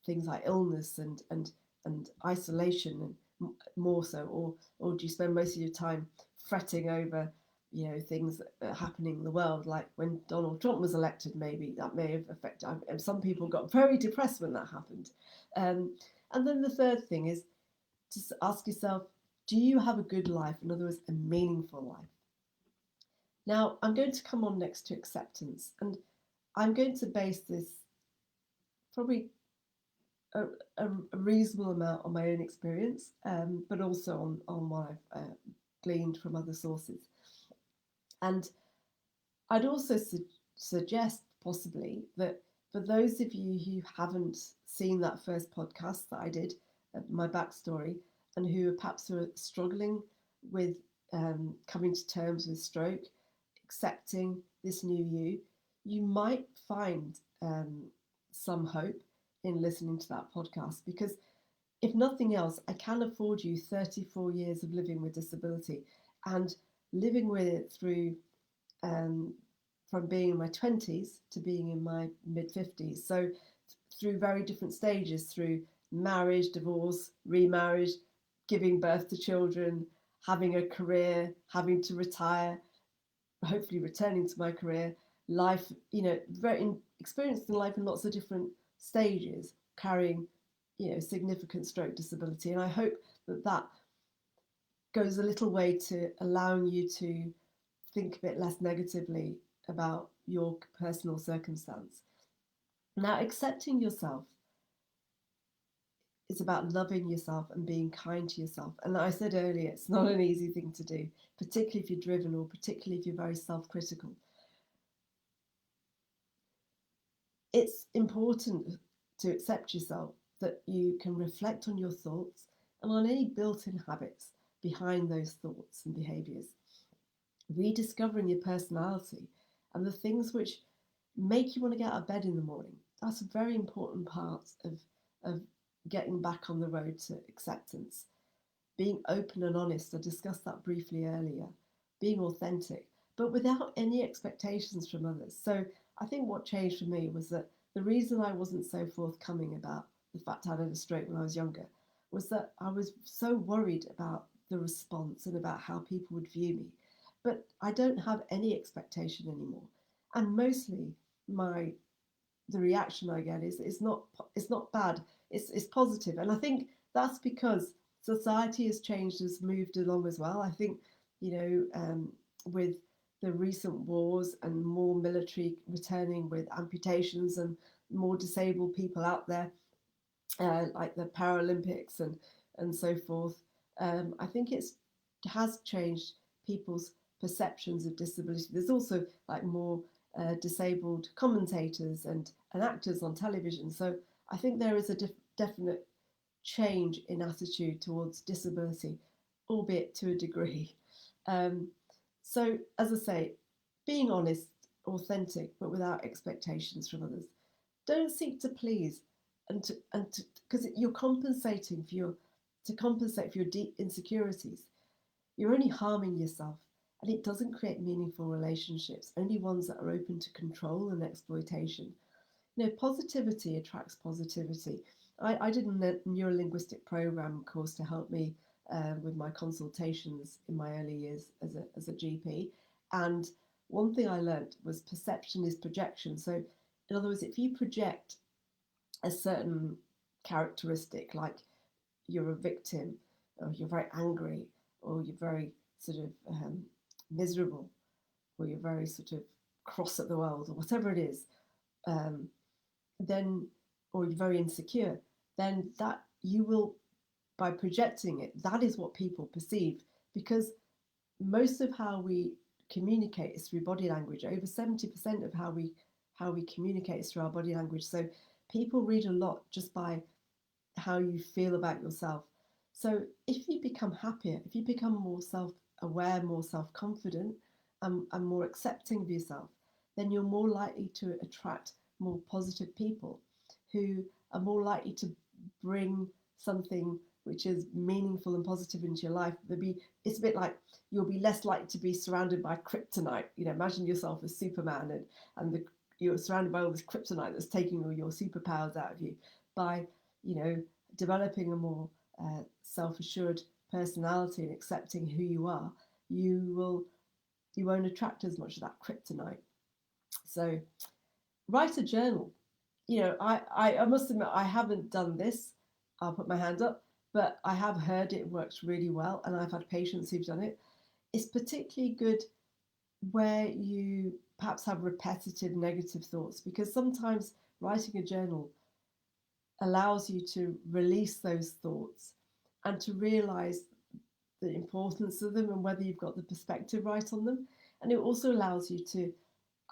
things like illness and isolation, and more so, or do you spend most of your time fretting over things that are happening in the world, like when Donald Trump was elected? Maybe that may have affected, some people got very depressed when that happened. And then the third thing is to ask yourself, do you have a good life? In other words, a meaningful life. Now, I'm going to come on next to acceptance, and I'm going to base this probably a reasonable amount on my own experience, but also on what I've gleaned from other sources. And I'd also suggest possibly that for those of you who haven't seen that first podcast that I did, my backstory, and who perhaps are struggling with coming to terms with stroke, accepting this new you might find some hope in listening to that podcast, because if nothing else, I can afford you 34 years of living with disability, and living with it through from being in my 20s to being in my mid-50s. So through very different stages, through marriage, divorce, remarriage, giving birth to children, having a career, having to retire, hopefully returning to my career, life, very experienced in life in lots of different stages, carrying significant stroke disability. And I hope that that goes a little way to allowing you to think a bit less negatively about your personal circumstance. Now, accepting yourself is about loving yourself and being kind to yourself. And I said earlier, it's not an easy thing to do, particularly if you're driven or particularly if you're very self-critical. It's important to accept yourself, that you can reflect on your thoughts and on any built-in habits behind those thoughts and behaviours, rediscovering your personality and the things which make you want to get out of bed in the morning. That's a very important part of getting back on the road to acceptance. Being open and honest, I discussed that briefly earlier, being authentic, but without any expectations from others. So I think what changed for me was that the reason I wasn't so forthcoming about the fact I had a stroke when I was younger was that I was so worried about the response and about how people would view me. But I don't have any expectation anymore. And mostly the reaction I get is it's not bad. It's positive. And I think that's because society has changed, has moved along as well. I think, with the recent wars and more military returning with amputations and more disabled people out there, like the Paralympics and so forth. I think it has changed people's perceptions of disability. There's also like more disabled commentators and actors on television. So I think there is a definite change in attitude towards disability, albeit to a degree. So, as I say, being honest, authentic, but without expectations from others. Don't seek to please, and because you're compensating for your deep insecurities. You're only harming yourself, and it doesn't create meaningful relationships. Only ones that are open to control and exploitation. Positivity attracts positivity. I did a neurolinguistic program course to help me with my consultations in my early years as a GP. And one thing I learned was perception is projection. So, in other words, if you project a certain characteristic, like you're a victim, or you're very angry, or you're very sort of miserable, or you're very sort of cross at the world, or whatever it is, um, then, or you're very insecure, then that you will, by projecting it, that is what people perceive, because most of how we communicate is through body language. Over 70% of how we communicate is through our body language. So people read a lot just by how you feel about yourself. So if you become happier, if you become more self-aware, more self-confident, and more accepting of yourself, then you're more likely to attract more positive people who are more likely to bring something which is meaningful and positive into your life. It's a bit like you'll be less likely to be surrounded by kryptonite. Imagine yourself as Superman you're surrounded by all this kryptonite that's taking all your superpowers out of you. By developing a more self-assured personality and accepting who you are, you won't attract as much of that kryptonite. So write a journal. I must admit I haven't done this. I'll put my hand up, but I have heard it works really well, and I've had patients who've done it. It's particularly good where you perhaps have repetitive negative thoughts, because sometimes writing a journal allows you to release those thoughts and to realize the importance of them and whether you've got the perspective right on them. And it also allows you to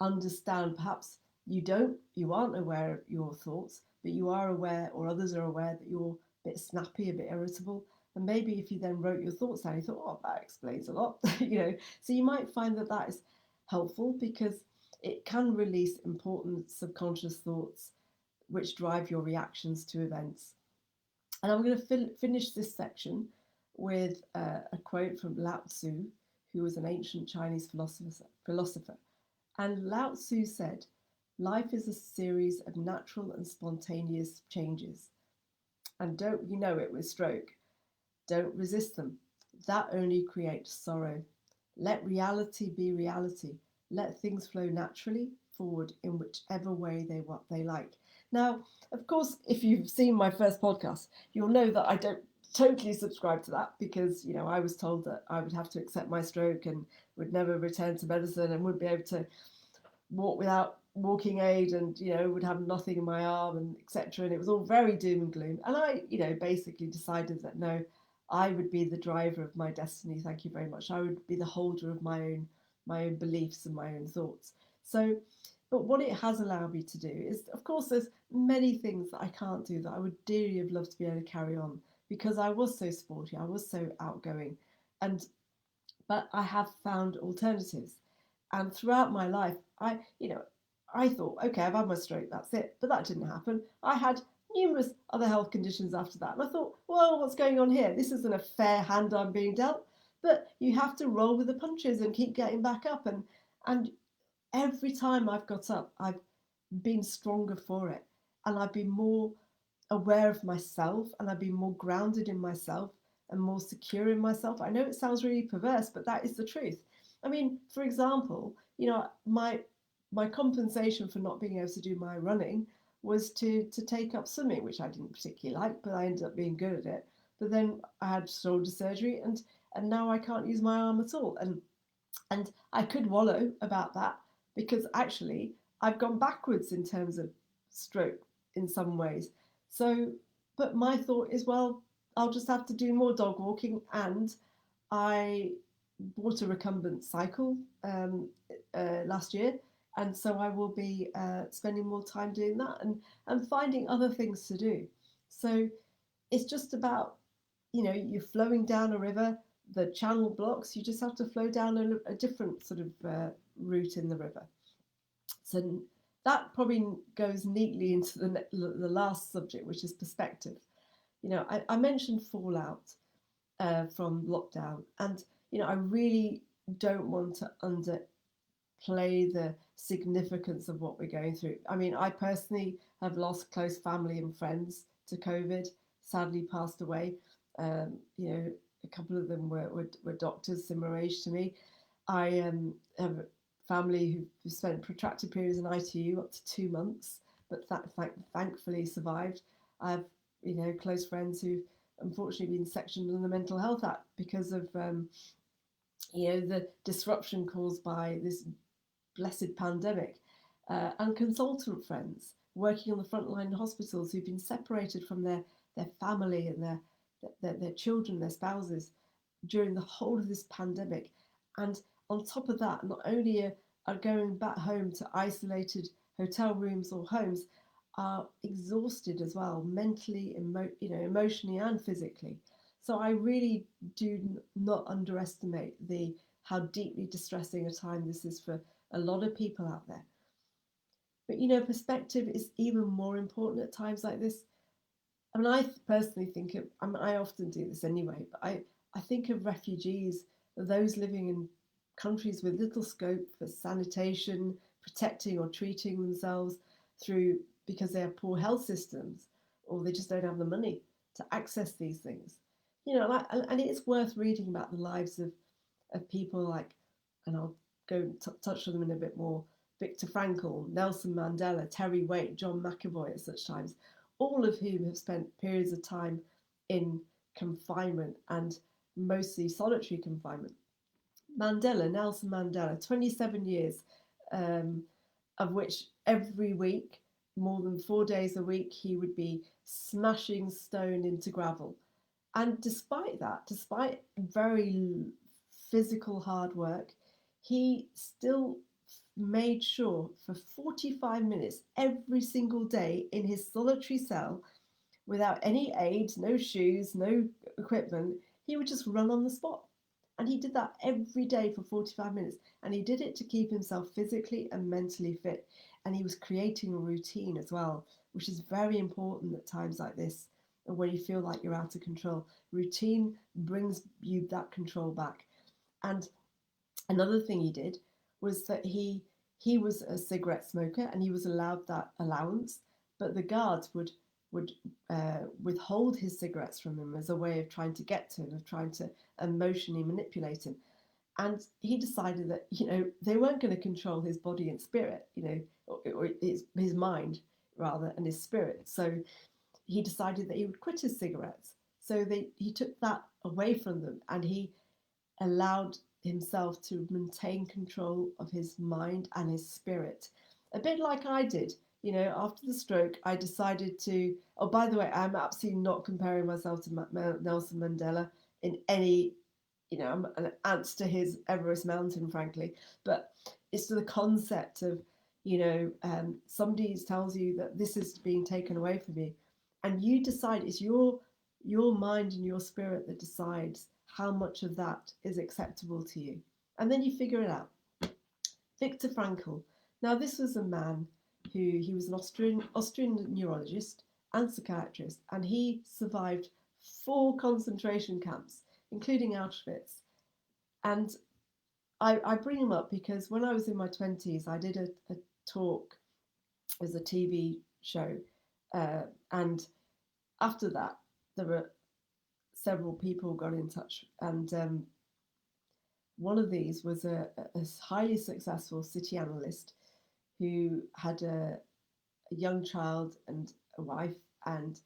understand, perhaps you aren't aware of your thoughts, but you are aware, or others are aware, that you're a bit snappy, a bit irritable. And maybe if you then wrote your thoughts down, you thought, oh, that explains a lot. So you might find that is helpful, because it can release important subconscious thoughts which drive your reactions to events. And I'm going to finish this section with a quote from Lao Tzu, who was an ancient Chinese philosopher. And Lao Tzu said, "Life is a series of natural and spontaneous changes. And don't you know it with stroke? Don't resist them. That only creates sorrow. Let reality be reality. Let things flow naturally forward in whichever way they like." Now, of course, if you've seen my first podcast, you'll know that I don't totally subscribe to that because, I was told that I would have to accept my stroke and would never return to medicine and wouldn't be able to walk without walking aid and, would have nothing in my arm and etc. And it was all very doom and gloom. And I, basically decided that no, I would be the driver of my destiny. Thank you very much. I would be the holder of my own beliefs and my own thoughts. So, but what it has allowed me to do is, of course, there's many things that I can't do that I would dearly have loved to be able to carry on because I was so sporty, I was so outgoing, and but I have found alternatives. And throughout my life, I thought, okay, I've had my stroke, that's it. But that didn't happen. I had numerous other health conditions after that. And I thought, well, what's going on here? This isn't a fair hand I'm being dealt. But you have to roll with the punches and keep getting back up. And every time I've got up, I've been stronger for it. And I've been more aware of myself and I've been more grounded in myself and more secure in myself. I know it sounds really perverse, but that is the truth. I mean, for example, my compensation for not being able to do my running was to take up swimming, which I didn't particularly like, but I ended up being good at it. But then I had shoulder surgery and now I can't use my arm at all. And I could wallow about that because actually I've gone backwards in terms of stroke in some ways. So, but my thought is, well, I'll just have to do more dog walking, and I bought a recumbent cycle last year, and so I will be spending more time doing that and finding other things to do. So it's just about, you're flowing down a river, the channel blocks, you just have to flow down a different sort of route in the river. So that probably goes neatly into the last subject, which is perspective. I mentioned fallout from lockdown, and I really don't want to underplay the significance of what we're going through. I mean, I personally have lost close family and friends to COVID, sadly passed away. A couple of them were doctors similar age to me. I have a family who spent protracted periods in ITU, up to 2 months, but thankfully survived. I have, close friends who've unfortunately been sectioned on the Mental Health Act because of, the disruption caused by this blessed pandemic, and consultant friends working on the front line in hospitals who've been separated from their family and their children, their spouses during the whole of this pandemic. And on top of that, not only are going back home to isolated hotel rooms or homes, are exhausted as well, mentally, emotionally and physically. So I really do not underestimate how deeply distressing a time this is for a lot of people out there. But perspective is even more important at times like this. I mean, I personally think of, I often do this anyway, but I think of refugees, those living in countries with little scope for sanitation, protecting or treating themselves through because they have poor health systems or they just don't have the money to access these things. And it is worth reading about the lives of people like, and I'll go touch on them in a bit more, Viktor Frankl, Nelson Mandela, Terry Waite, John McAvoy at such times, all of whom have spent periods of time in confinement and mostly solitary confinement. Nelson Mandela, 27 years, of which every week, more than 4 days a week, he would be smashing stone into gravel. And despite that, despite very physical hard work, he still made sure for 45 minutes every single day in his solitary cell, without any aids, no shoes, no equipment, he would just run on the spot. And he did that every day for 45 minutes. And he did it to keep himself physically and mentally fit. And he was creating a routine as well, which is very important at times like this, when you feel like you're out of control. Routine brings you that control back. And another thing he did was that he was a cigarette smoker and he was allowed that allowance, but the guards would withhold his cigarettes from him as a way of trying to get to him, of trying to emotionally manipulate him. And he decided that they weren't going to control his body and spirit, or his mind. rather, and his spirit. So he decided that he would quit his cigarettes. So he took that away from them, and he allowed himself to maintain control of his mind and his spirit. A bit like I did. You know, after the stroke, I decided to. Oh, by the way, I'm absolutely not comparing myself to Nelson Mandela in any. You know, I'm an ant to his Everest mountain, frankly. But it's the concept of, somebody tells you that this is being taken away from you, and you decide it's your mind and your spirit that decides how much of that is acceptable to you. And then you figure it out. Viktor Frankl. Now, this was a man he was an Austrian neurologist and psychiatrist, and he survived 4 concentration camps, including Auschwitz. And I bring him up because when I was in my 20s, I did a talk as a TV show. And after that, there were several people got in touch, and one of these was a highly successful city analyst who had a young child and a wife, and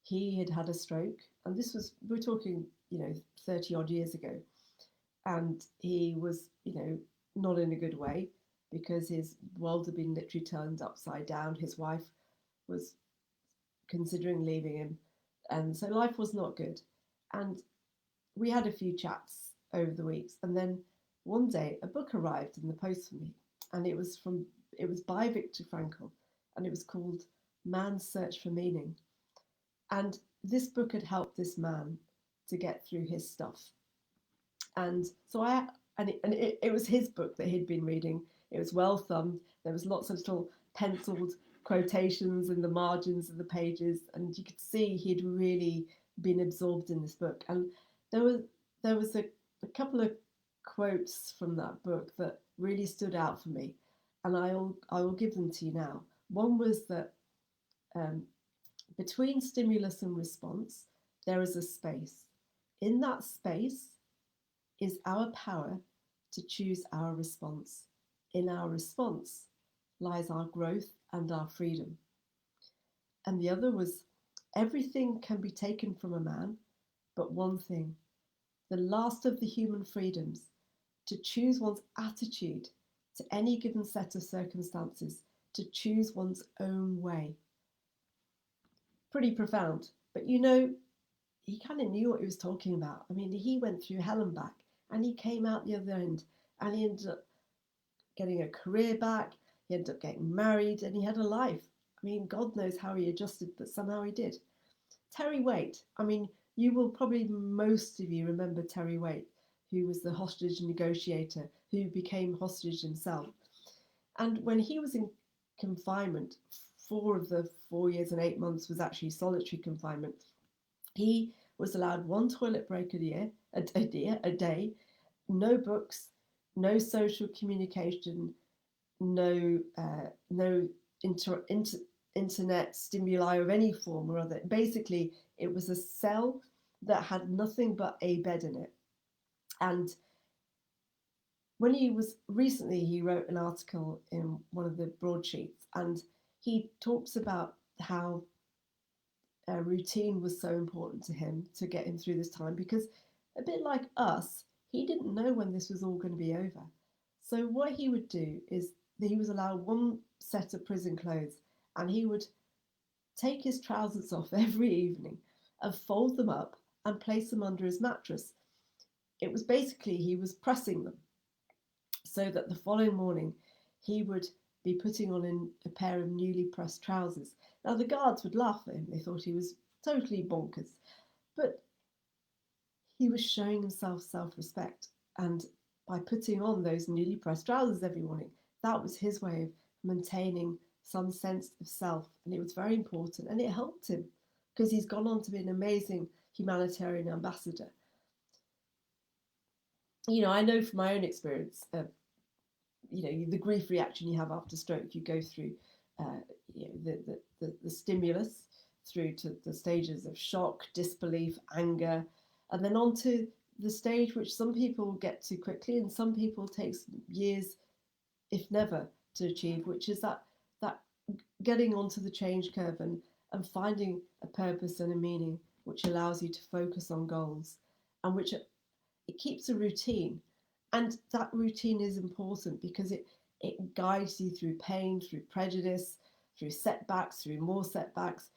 he had had a stroke. And this was, we're talking, 30 odd years ago. And he was, not in a good way because his world had been literally turned upside down. His wife was considering leaving him. And so life was not good. And we had a few chats over the weeks. And then one day a book arrived in the post for me. And it was by Viktor Frankl. And it was called Man's Search for Meaning. And this book had helped this man to get through his stuff. And so it was his book that he'd been reading. It was well thumbed. There was lots of little penciled quotations in the margins of the pages, and you could see he'd really been absorbed in this book. And there was a couple of quotes from that book that really stood out for me, and I will give them to you now. One was that between stimulus and response, there is a space. In that space is our power to choose our response. In our response lies our growth and our freedom. And the other was, everything can be taken from a man, but one thing, the last of the human freedoms, to choose one's attitude to any given set of circumstances, to choose one's own way. Pretty profound, but he kind of knew what he was talking about. I mean, he went through hell and back, and he came out the other end, and he ended up getting a career back, he ended up getting married, and he had a life. I mean, God knows how he adjusted, but somehow he did. Terry Waite, I mean, you will probably, most of you remember Terry Waite, who was the hostage negotiator, who became hostage himself. And when he was in confinement, 4 of the 4 years and 8 months was actually solitary confinement. He was allowed 1 toilet break a day, no books, no social communication, no internet stimuli of any form or other. Basically, it was a cell that had nothing but a bed in it. And when he wrote an article in one of the broadsheets, and he talks about how routine was so important to him to get him through this time, because a bit like us, he didn't know when this was all going to be over. So what he would do is that he was allowed 1 set of prison clothes, and he would take his trousers off every evening and fold them up and place them under his mattress. It was basically, he was pressing them so that the following morning he would be putting on a pair of newly pressed trousers. Now, the guards would laugh at him. They thought he was totally bonkers. But he was showing himself self-respect. And by putting on those newly pressed trousers every morning, that was his way of maintaining some sense of self. And it was very important. And it helped him because he's gone on to be an amazing humanitarian ambassador. I know from my own experience, the grief reaction you have after stroke, you go through the stimulus through to the stages of shock, disbelief, anger, and then on to the stage which some people get to quickly and some people takes years, if never, to achieve, which is that getting onto the change curve and finding a purpose and a meaning which allows you to focus on goals and which it keeps a routine. And that routine is important because it guides you through pain, through prejudice, through setbacks, through more setbacks.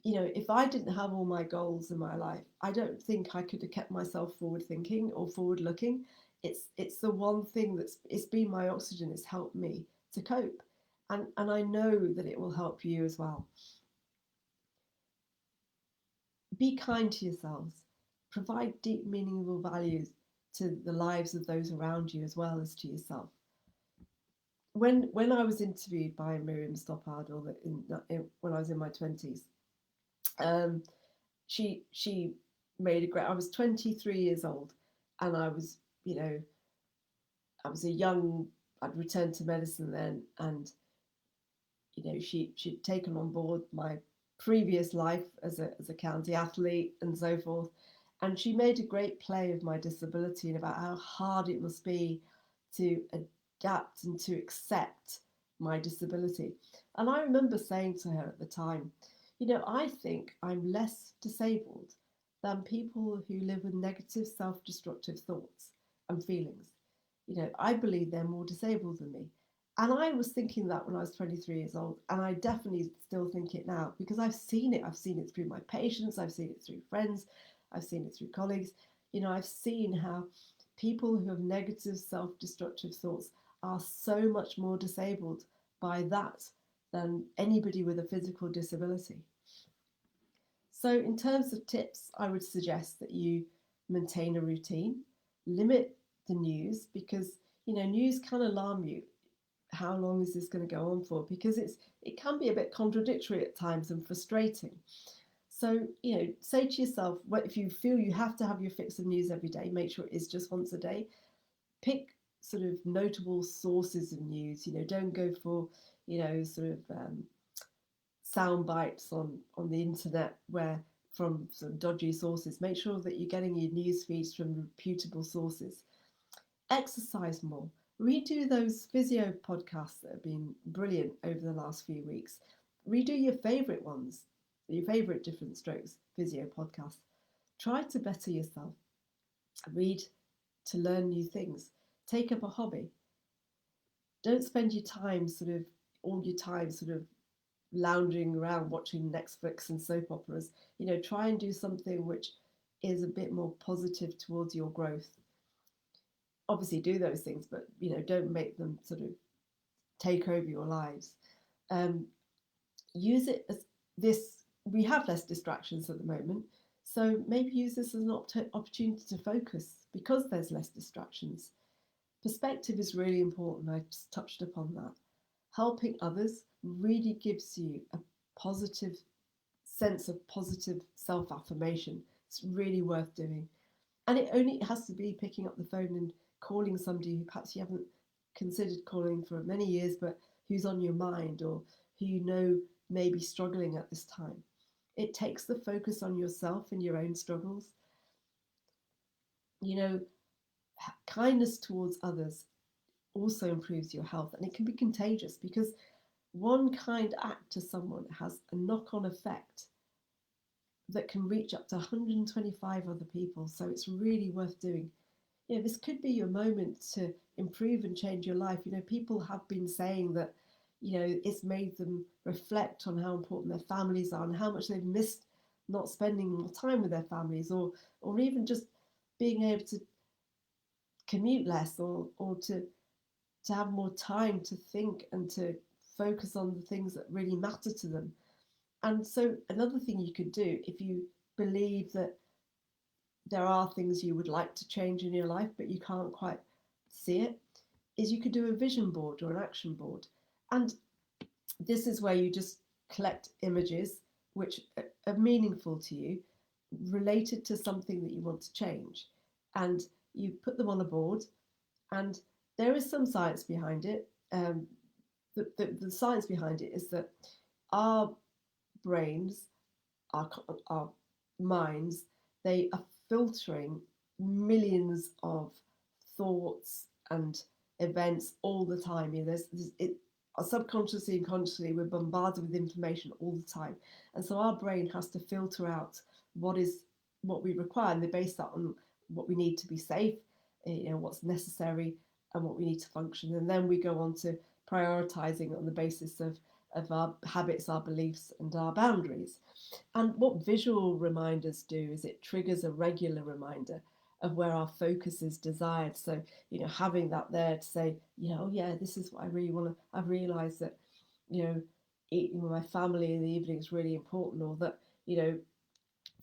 If I didn't have all my goals in my life, I don't think I could have kept myself forward thinking or forward looking. It's the one thing it's been my oxygen. It's helped me to cope, and I know that it will help you as well. Be kind to yourselves. Provide deep, meaningful values to the lives of those around you as well as to yourself. When I was interviewed by Miriam Stoppard, when I was in my 20s, um, she made a great. I was 23 years old, and I was a young. I'd returned to medicine then, and she'd taken on board my previous life as a county athlete and so forth, and she made a great play of my disability and about how hard it must be to adapt and to accept my disability. And I remember saying to her at the time, I think I'm less disabled than people who live with negative self-destructive thoughts and feelings. I believe they're more disabled than me. And I was thinking that when I was 23 years old, and I definitely still think it now because I've seen it. I've seen it through my patients, I've seen it through friends, I've seen it through colleagues. I've seen how people who have negative self destructive thoughts are so much more disabled by that than anybody with a physical disability. So, in terms of tips, I would suggest that you maintain a routine, limit the news because news can alarm you. How long is this going to go on for? Because it can be a bit contradictory at times and frustrating. So, say to yourself, if you feel you have to have your fix of news every day, make sure it is just once a day. Pick sort of notable sources of news. Don't go for, sort of sound bites on the internet where from some dodgy sources. Make sure that you're getting your news feeds from reputable sources. Exercise more. Redo those physio podcasts that have been brilliant over the last few weeks. Redo your favourite ones, your favourite different strokes physio podcasts. Try to better yourself. Read to learn new things. Take up a hobby. Don't spend all your time sort of lounging around watching Netflix and soap operas. Try and do something which is a bit more positive towards your growth. Obviously do those things, but don't make them sort of take over your lives. Use it as this. We have less distractions at the moment, so maybe use this as an opportunity to focus because there's less distractions. Perspective is really important. I just touched upon that. Helping others really gives you a positive sense of positive self-affirmation. It's really worth doing. And it only has to be picking up the phone and calling somebody who perhaps you haven't considered calling for many years, but who's on your mind or who may be struggling at this time. It takes the focus on yourself and your own struggles. Kindness towards others also improves your health, and it can be contagious because one kind act to someone has a knock-on effect that can reach up to 125 other people. So it's really worth doing. This could be your moment to improve and change your life. People have been saying that, it's made them reflect on how important their families are and how much they've missed not spending more time with their families or even just being able to commute less or to have more time to think and to focus on the things that really matter to them. And so another thing you could do if you believe that there are things you would like to change in your life but you can't quite see it is you could do a vision board or an action board. And this is where you just collect images which are meaningful to you related to something that you want to change, and you put them on a board. And there is some science behind it. The science behind it is that our brains, our minds, they are filtering millions of thoughts and events all the time. subconsciously and consciously we're bombarded with information all the time, and so our brain has to filter out what is what we require, and they base that on what we need to be safe, what's necessary, and what we need to function, and then we go on to prioritizing on the basis of our habits, our beliefs, and our boundaries. And what visual reminders do is it triggers a regular reminder of where our focus is desired. So, having that there to say, oh yeah, this is what I really want to. I've realised that, eating with my family in the evening is really important, or that,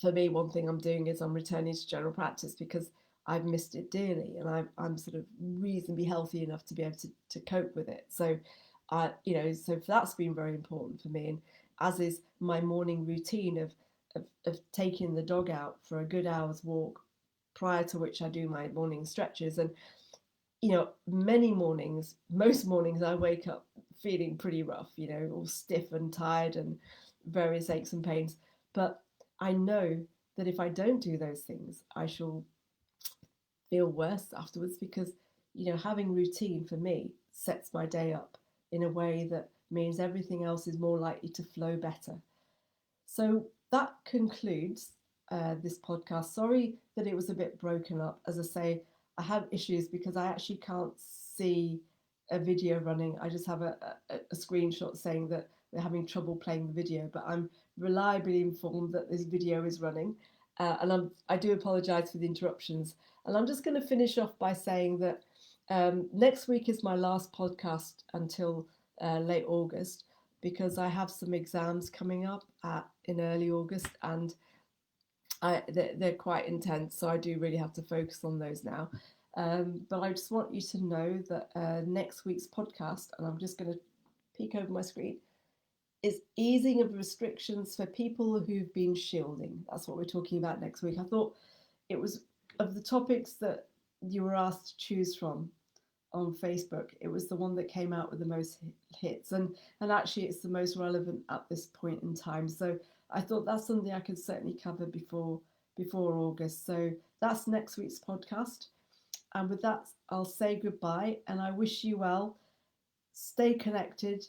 for me, one thing I'm doing is I'm returning to general practice because I've missed it dearly, and I'm sort of reasonably healthy enough to be able to cope with it. So, so that's been very important for me, and as is my morning routine of taking the dog out for a good hour's walk, prior to which I do my morning stretches. And many mornings, most mornings, I wake up feeling pretty rough, all stiff and tired and various aches and pains. But I know that if I don't do those things, I shall feel worse afterwards because, having routine for me sets my day up in a way that means everything else is more likely to flow better. So that concludes this podcast. Sorry that it was a bit broken up. As I say, I have issues because I actually can't see a video running. I just have a screenshot saying that we're having trouble playing the video, but I'm reliably informed that this video is running. And I do apologise for the interruptions. And I'm just going to finish off by saying that next week is my last podcast until late August, because I have some exams coming up in early August, and they're quite intense, so I do really have to focus on those now. But I just want you to know that next week's podcast, and I'm just going to peek over my screen, is easing of restrictions for people who've been shielding. That's what we're talking about next week. I thought it was, of the topics that you were asked to choose from on Facebook, it was the one that came out with the most hits, and actually it's the most relevant at this point in time. So I thought that's something I could certainly cover before August. So that's next week's podcast. And with that, I'll say goodbye, and I wish you well. Stay connected.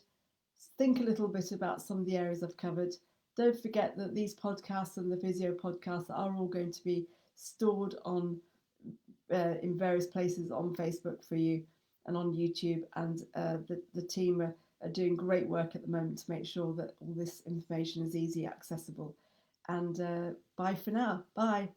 Think a little bit about some of the areas I've covered. Don't forget that these podcasts and the Visio podcasts are all going to be stored on in various places on Facebook for you and on YouTube. And the team are doing great work at the moment to make sure that all this information is easy accessible. And bye for now. Bye.